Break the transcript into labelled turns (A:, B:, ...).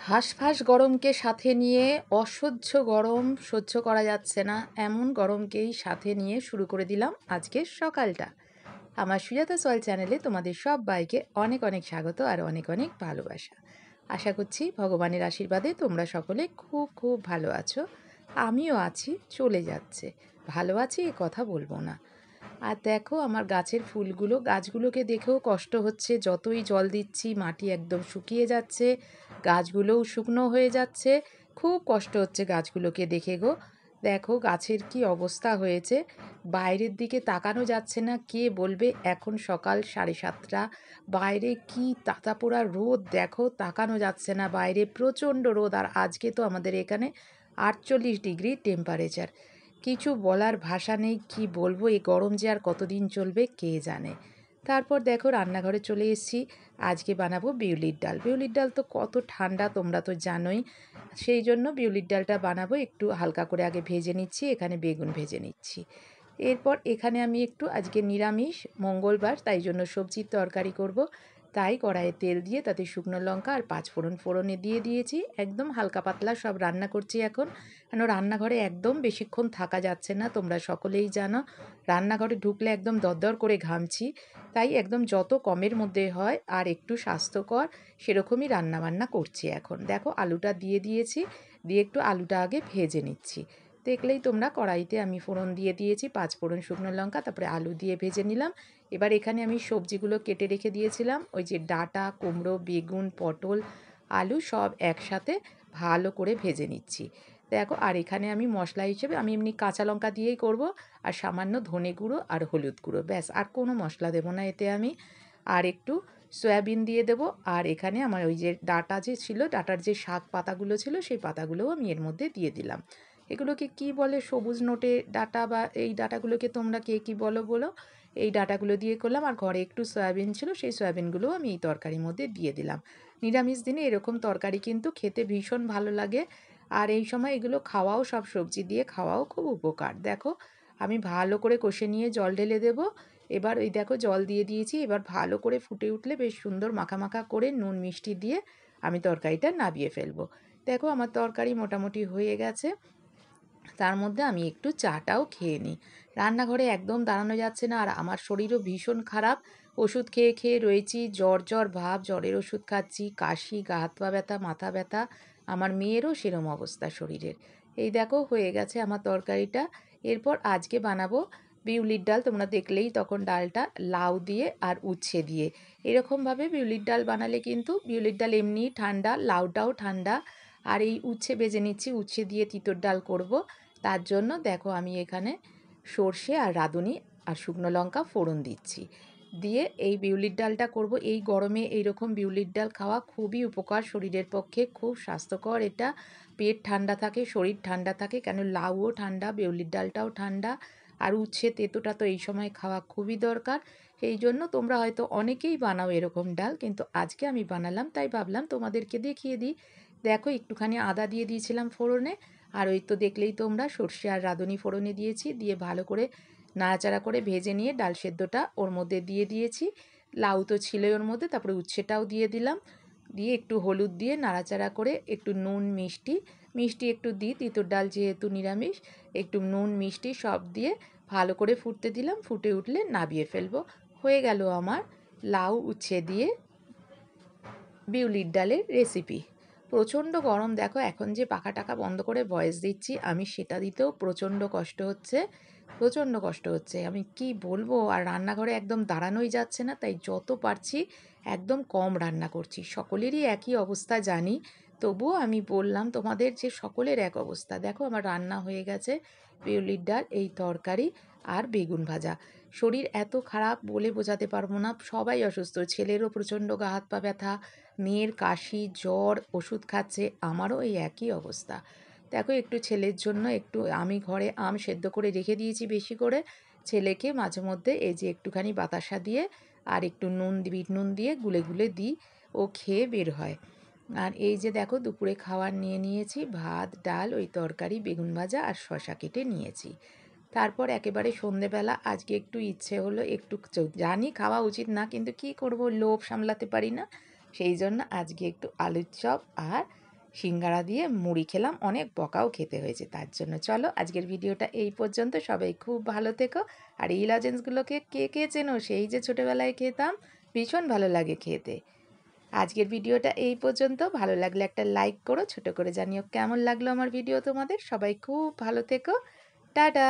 A: হাঁসফাঁস গরমকে সাথে নিয়ে অসহ্য গরম সহ্য করা যাচ্ছে না, এমন গরমকেই সাথে নিয়ে শুরু করে দিলাম আজকের সকালটা। আমার সুজাতা সয়েল চ্যানেলে তোমাদের সবাইকে অনেক অনেক স্বাগত আর অনেক অনেক ভালোবাসা। আশা করছি ভগবানের আশীর্বাদে তোমরা সকলে খুব খুব ভালো আছো। আমিও আছি, চলে যাচ্ছে। ভালো আছি এ কথা বলবো না। আর দেখো আমার গাছের ফুলগুলো, গাছগুলোকে দেখেও কষ্ট হচ্ছে, যতই জল দিচ্ছি মাটি একদম শুকিয়ে যাচ্ছে, গাছগুলোও শুকনো হয়ে যাচ্ছে। খুব কষ্ট হচ্ছে গাছগুলোকে দেখে গো। দেখো গাছের কি অবস্থা হয়েছে, বাইরের দিকে তাকানো যাচ্ছে না। কে বলবে এখন সকাল 7:30, বাইরে কি তাতা পোড়া রোদ, দেখো তাকানো যাচ্ছে না, বাইরে প্রচণ্ড রোদ। আর আজকে তো আমাদের এখানে 48 ডিগ্রি টেম্পারেচার। কিছু বলার ভাষা নেই, কি বলবো, এই গরম যে আর কতদিন চলবে কে জানে। তারপর দেখো রান্নাঘরে চলে এসেছি। আজকে বানাবো বিউলির ডাল। বিউলির ডাল তো কত ঠান্ডা তোমরা তো জানোই, সেই জন্য বিউলির ডালটা বানাবো। একটু হালকা করে আগে ভেজে নিচ্ছি, এখানে বেগুন ভেজে নিচ্ছি। এরপর এখানে আমি একটু আজকে নিরামিষ, মঙ্গলবার, তাই জন্য সবজির তরকারি করব। তাই কড়াইয়ে তেল দিয়ে তাতে শুকনো লঙ্কা আর পাঁচফোড়ন ফোড়নে দিয়ে দিয়েছি। একদম হালকা পাতলা সব রান্না করছি এখন, কেন রান্নাঘরে একদম বেশিক্ষণ থাকা যাচ্ছে না, তোমরা সকলেই জানো। রান্নাঘরে ঢুকলে একদম দরদর করে ঘামছি, তাই একদম যত কমের মধ্যে হয় আর একটু স্বাস্থ্যকর সেরকমই রান্নাবান্না করছি এখন। দেখো আলুটা দিয়ে দিয়েছি, দিয়ে একটু আলুটা আগে ভেজে নিচ্ছি। দেখলেই তোমরা, কড়াইতে আমি ফোড়ন দিয়ে দিয়েছি, পাঁচফোড়ন শুকনো লঙ্কা, তারপরে আলু দিয়ে ভেজে নিলাম। এবার এখানে আমি সবজিগুলো কেটে রেখে দিয়েছিলাম, ওই যে ডাঁটা, কুমড়ো, বেগুন, পটল, আলু সব একসাথে ভালো করে ভেজে নিচ্ছি। দেখো আর এখানে আমি মশলা হিসেবে আমি এমনি কাঁচা লঙ্কা দিয়েই করব, আর সামান্য ধনে গুঁড়ো আর হলুদ গুঁড়ো, ব্যাস, আর কোনো মশলা দেবো না এতে আমি। আর একটু সয়াবিন দিয়ে দেবো। আর এখানে আমার ওই যে ডাঁটা যে ছিল, ডাঁটার যে শাক পাতাগুলো ছিল, সেই পাতাগুলোও আমি এর মধ্যে দিয়ে দিলাম। এগুলোকে কি বলে, সবুজ নোটে ডাঁটা, বা এই ডাঁটাগুলোকে তোমরা কে কী বলো বলো। এই ডাঁটাগুলো দিয়ে করলাম, আর ঘরে একটু সয়াবিন ছিল, সেই সয়াবিনগুলোও আমি এই তরকারির মধ্যে দিয়ে দিলাম। নিরামিষ দিনে এরকম তরকারি কিন্তু খেতে ভীষণ ভালো লাগে, আর এই সময় এগুলো খাওয়াও, সব সবজি দিয়ে খাওয়াও খুব উপকার। দেখো আমি ভালো করে কষে নিয়ে জল ঢেলে দেবো। এবার ওই দেখো জল দিয়ে দিয়েছি, এবার ভালো করে ফুটে উঠলে বেশ সুন্দর মাখা মাখা করে নুন মিষ্টি দিয়ে আমি তরকারিটা নাবিয়ে ফেলবো। দেখো আমার তরকারি মোটামুটি হয়ে গেছে। তার মধ্যে আমি একটু চাটাও খেয়ে নিই। রান্নাঘরে একদম দাঁড়ানো যাচ্ছে না, আর আমার শরীরও ভীষণ খারাপ। ওষুধ খেয়ে খেয়ে রয়েছি, জ্বর জ্বর ভাব, জ্বরের ওষুধ খাচ্ছি, কাশি, গা হাত পা ব্যথা, মাথা ব্যথা। আমার মেয়েরও সেরম অবস্থা শরীরের। এই দেখো হয়ে গেছে আমার তরকারিটা। এরপর আজকে বানাবো বিউলির ডাল। তোমরা দেখলেই তখন ডালটা লাউ দিয়ে আর উচ্ছে দিয়ে। এরকমভাবে বিউলির ডাল বানালে কিন্তু, বিউলির ডাল এমনিই ঠান্ডা, লাউটাও ঠান্ডা। আর এই উচ্ছে ভেজে নিচ্ছি, উচ্ছে দিয়ে তিঁতর ডাল করব। তার জন্য দেখো আমি এখানে সর্ষে আর রাঁধুনি আর শুকনো লঙ্কা ফোড়ন দিচ্ছি, দিয়ে এই বিউলির ডালটা করব। এই গরমে এইরকম বিউলির ডাল খাওয়া খুবই উপকার, শরীরের পক্ষে খুব স্বাস্থ্যকর। এটা পেট ঠান্ডা থাকে, শরীর ঠান্ডা থাকে, কেন লাউও ঠান্ডা, বিউলির ডালটাও ঠান্ডা। আর উচ্ছে তেঁতোটা তো এই সময় খাওয়া খুবই দরকার। সেই জন্য তোমরা হয়তো অনেকেই বানাও এরকম ডাল, কিন্তু আজকে আমি বানালাম, তাই ভাবলাম তোমাদেরকে দেখিয়ে দিই। দেখো একটুখানি আদা দিয়ে দিয়েছিলাম ফোড়নে, আর ওই তো দেখলেই তোমরা সর্ষে আর রাঁধুনি ফোড়নে দিয়েছি, দিয়ে ভালো করে নাড়াচাড়া করে ভেজে নিয়ে ডাল সেদ্ধটা ওর মধ্যে দিয়ে দিয়েছি। লাউ তো ছিলই ওর মধ্যে, তারপরে উচ্ছেটাও দিয়ে দিলাম, দিয়ে একটু হলুদ দিয়ে নাড়াচাড়া করে একটু নুন মিষ্টি, মিষ্টি একটু দিই, তিঁতর ডাল যেহেতু নিরামিষ, একটু নুন মিষ্টি সব দিয়ে ভালো করে ফুটতে দিলাম। ফুটে উঠলে নাবিয়ে ফেলবো। হয়ে গেল আমার লাউ উচ্ছে দিয়ে বিউলির ডালের রেসিপি। প্রচণ্ড গরম, দেখো এখন যে পাখা টাকা বন্ধ করে ভয়েস দিচ্ছি আমি, সেটা দিতেও প্রচণ্ড কষ্ট হচ্ছে, প্রচণ্ড কষ্ট হচ্ছে, আমি কি বলবো। আর রান্নাঘরে একদম দাঁড়ানোই যাচ্ছে না, তাই যত পারছি একদম কম রান্না করছি। সকলেরই একই অবস্থা জানি, তবুও আমি বললাম তোমাদের যে সকলের এক অবস্থা। দেখো আমার রান্না হয়ে গেছে, বিউলির ডাল, এই তরকারি আর বেগুন ভাজা। শরীর এত খারাপ বলে বোঝাতে পারবো না, সবাই অসুস্থ, ছেলেরও প্রচণ্ড গা হাত পা ব্যথা, মেয়ের কাশি, জ্বর, ওষুধ খাচ্ছে, আমারও এই একই অবস্থা। দেখো একটু ছেলের জন্য একটু আমি ঘরে আম সেদ্ধ করে রেখে দিয়েছি বেশি করে, ছেলেকে মাঝে মধ্যে এই যে একটুখানি বাতাসা দিয়ে আর একটু নুন, বিট নুন দিয়ে গুলে গুলে দিই, ও খেয়ে বের হয়। আর এই যে দেখো দুপুরে খাবার নিয়ে নিয়েছি, ভাত, ডাল, ওই তরকারি, বেগুন ভাজা আর শশা কেটে নিয়েছি। তারপর একেবারে সন্ধেবেলা আজকে একটু ইচ্ছে হলো, একটু জানি খাওয়া উচিত না, কিন্তু কি করব, লোভ সামলাতে পারি না, সেই জন্য আজকে একটু আলুর চপ আর সিঙ্গারা দিয়ে মুড়ি খেলাম, অনেক বকাও খেতে হয়েছে তার জন্য। চলো আজকের ভিডিওটা এই পর্যন্ত, সবাই খুব ভালো থেকো। আর এই লজেন্সগুলোকে কে কে চেনো, সেই যে ছোটোবেলায় খেতাম, ভীষণ ভালো লাগে খেতে। আজকের ভিডিওটা এই পর্যন্ত, ভালো লাগলে একটা লাইক করো, ছোট করে জানিও কেমন লাগলো আমার ভিডিও তোমাদের। সবাই খুব ভালো থেকো, টাটা।